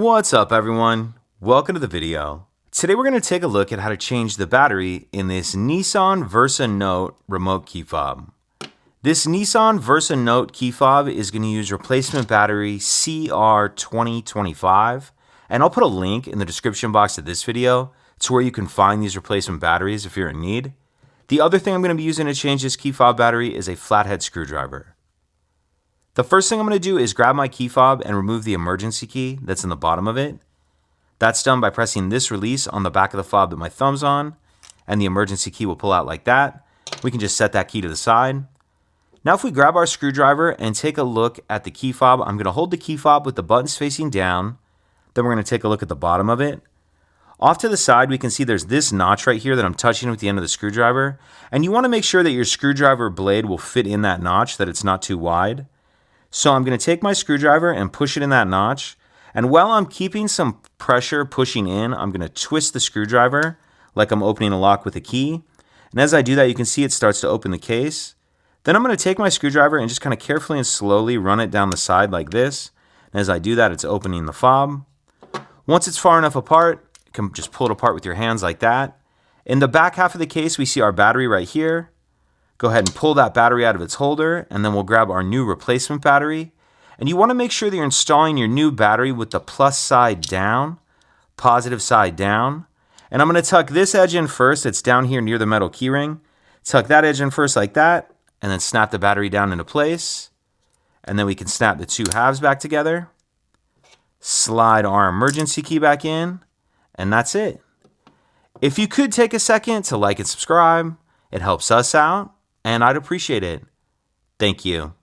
What's up everyone? Welcome to the video. Today we're going to take a look at how to change the battery in this Nissan Versa Note remote key fob. This Nissan Versa Note key fob is going to use replacement battery CR2025, and I'll put a link in the description box of this video to where you can find these replacement batteries if you're in need. The other thing I'm going to be using to change this key fob battery is a flathead screwdriver. The first thing I'm going to do is grab my key fob and remove the emergency key that's in the bottom of it. That's done by pressing this release on the back of the fob that my thumb's on, and the emergency key will pull out like that. We can just set that key to the side. Now if we grab our screwdriver and take a look at the key fob, I'm going to hold the key fob with the buttons facing down. Then we're going to take a look at the bottom of it. Off to the side, we can see there's this notch right here that I'm touching with the end of the screwdriver. And you want to make sure that your screwdriver blade will fit in that notch, that it's not too wide. So I'm going to take my screwdriver and push it in that notch. And while I'm keeping some pressure pushing in, I'm going to twist the screwdriver like I'm opening a lock with a key. And as I do that, you can see it starts to open the case. Then I'm going to take my screwdriver and just kind of carefully and slowly run it down the side like this. And as I do that, it's opening the fob. Once it's far enough apart, you can just pull it apart with your hands like that. In the back half of the case, we see our battery right here. Go ahead and pull that battery out of its holder, and then we'll grab our new replacement battery. And you want to make sure that you're installing your new battery with the plus side down, positive side down. And I'm going to tuck this edge in first. It's down here near the metal keyring. Tuck that edge in first like that, and then snap the battery down into place. And then we can snap the two halves back together. Slide our emergency key back in, and that's it. If you could take a second to like and subscribe, it helps us out, and I'd appreciate it. Thank you.